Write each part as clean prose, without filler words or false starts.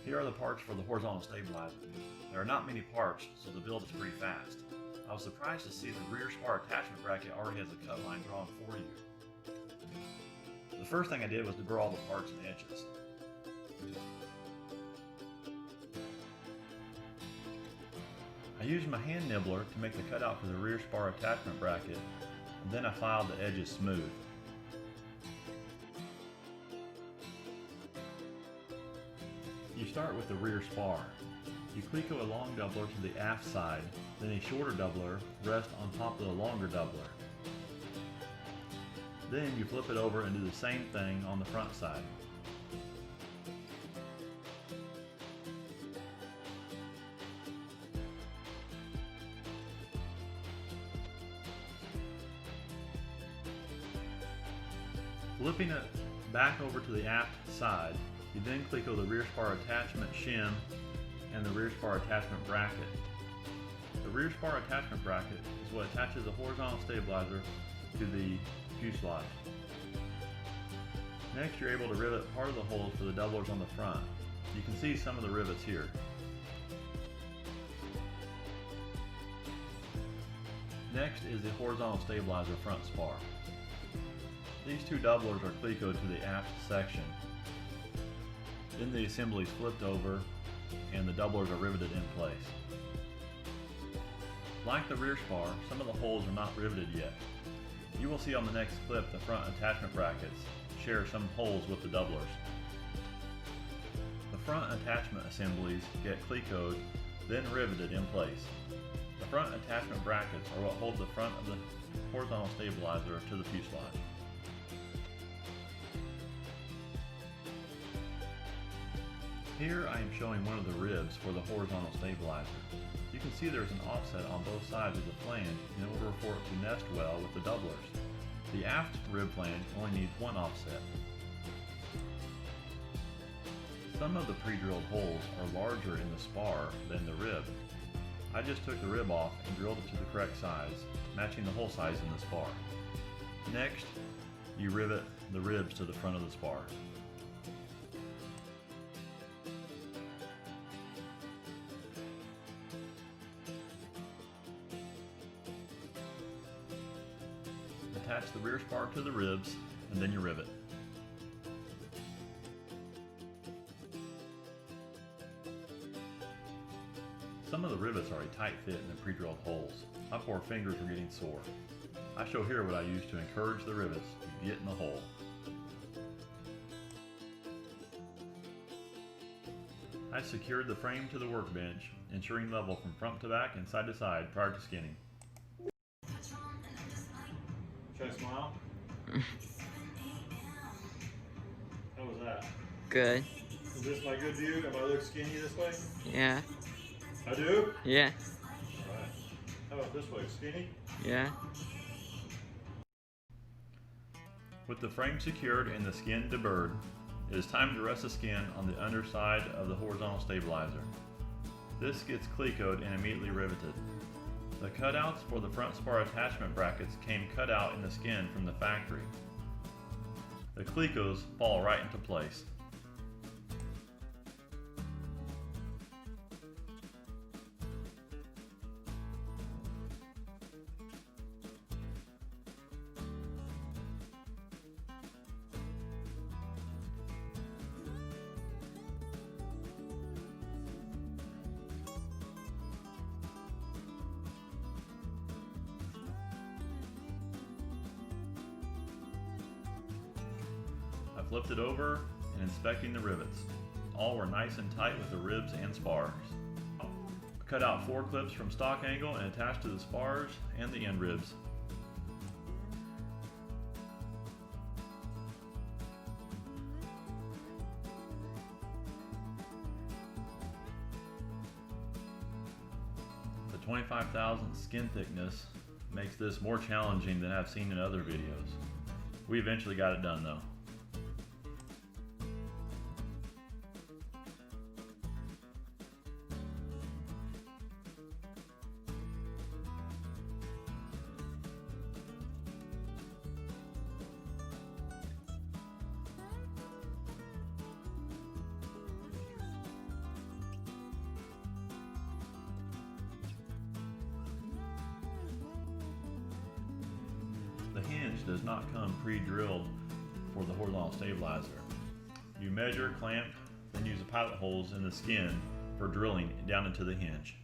Here are the parts for the horizontal stabilizer. There are not many parts, so the build is pretty fast. I was surprised to see the rear spar attachment bracket already has a cut line drawn for you. The first thing I did was to burr all the parts and edges. I used my hand nibbler to make the cutout for the rear spar attachment bracket, and then I filed the edges smooth. You start with the rear spar. You cleco a long doubler to the aft side, then a shorter doubler rests on top of the longer doubler. Then you flip it over and do the same thing on the front side. Flipping it back over to the aft side, you then cleco the rear spar attachment shim and the rear spar attachment bracket. The rear spar attachment bracket is what attaches the horizontal stabilizer to the fuselage. Next, you're able to rivet part of the holes for the doublers on the front. You can see some of the rivets here. Next is the horizontal stabilizer front spar. These two doublers are clecoed to the aft section. Then the assembly is flipped over and the doublers are riveted in place. Like the rear spar, some of the holes are not riveted yet. You will see on the next clip the front attachment brackets share some holes with the doublers. The front attachment assemblies get clecoed, then riveted in place. The front attachment brackets are what hold the front of the horizontal stabilizer to the fuselage. Here I am showing one of the ribs for the horizontal stabilizer. You can see there is an offset on both sides of the flange in order for it to nest well with the doublers. The aft rib flange only needs one offset. Some of the pre-drilled holes are larger in the spar than the rib. I just took the rib off and drilled it to the correct size, matching the hole size in the spar. Next, you rivet the ribs to the front of the spar. Attach the rear spar to the ribs, and then you rivet. Some of the rivets are a tight fit in the pre-drilled holes. My poor fingers were getting sore. I show here what I use to encourage the rivets to get in the hole. I secured the frame to the workbench, ensuring level from front to back and side to side prior to skinning. Should I smile? How was that? Good. Is this my good view? Am I look skinny this way? Yeah. I do? Yeah. Alright. How about this way? Skinny? Yeah. With the frame secured and the skin deburred, it is time to rest the skin on the underside of the horizontal stabilizer. This gets clecoed and immediately riveted. The cutouts for the front spar attachment brackets came cut out in the skin from the factory. The clecos fall right into place. I flipped it over and inspecting the rivets. All were nice and tight with the ribs and spars. I cut out 4 clips from stock angle and attached to the spars and the end ribs. The 25,000 skin thickness makes this more challenging than I've seen in other videos. We eventually got it done though. hinge does not come pre-drilled for the horizontal stabilizer. You measure, clamp, then use the pilot holes in the skin for drilling down into the hinge.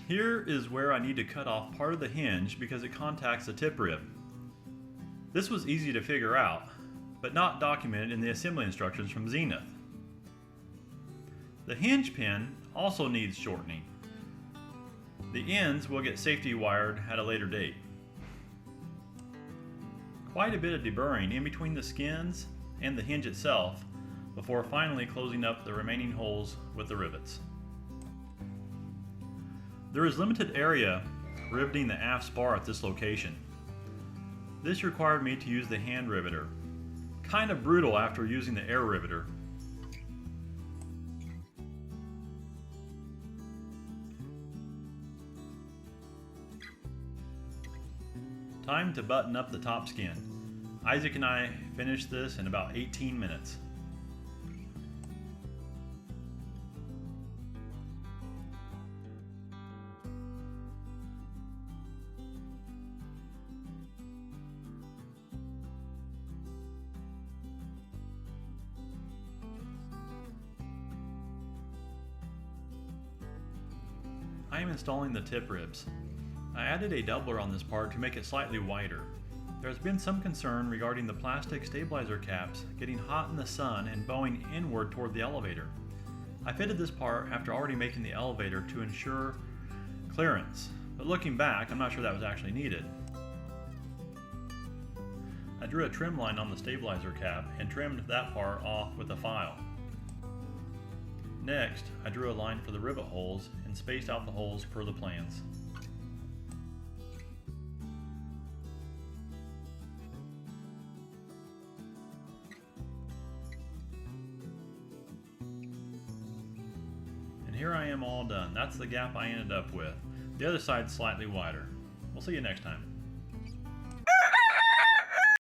Here is where I need to cut off part of the hinge because it contacts the tip rib. This was easy to figure out, but not documented in the assembly instructions from Zenith. The hinge pin also needs shortening. The ends will get safety wired at a later date. Quite a bit of deburring in between the skins and the hinge itself before finally closing up the remaining holes with the rivets. There is limited area riveting the aft spar at this location. This required me to use the hand riveter. Kind of brutal after using the air riveter. Time to button up the top skin. Isaac and I finished this in about 18 minutes. I am installing the tip ribs. I added a doubler on this part to make it slightly wider. There has been some concern regarding the plastic stabilizer caps getting hot in the sun and bowing inward toward the elevator. I fitted this part after already making the elevator to ensure clearance, but looking back, I'm not sure that was actually needed. I drew a trim line on the stabilizer cap and trimmed that part off with a file. Next, I drew a line for the rivet holes and spaced out the holes per the plans. And here I am all done. That's the gap I ended up with. The other side's slightly wider. We'll see you next time.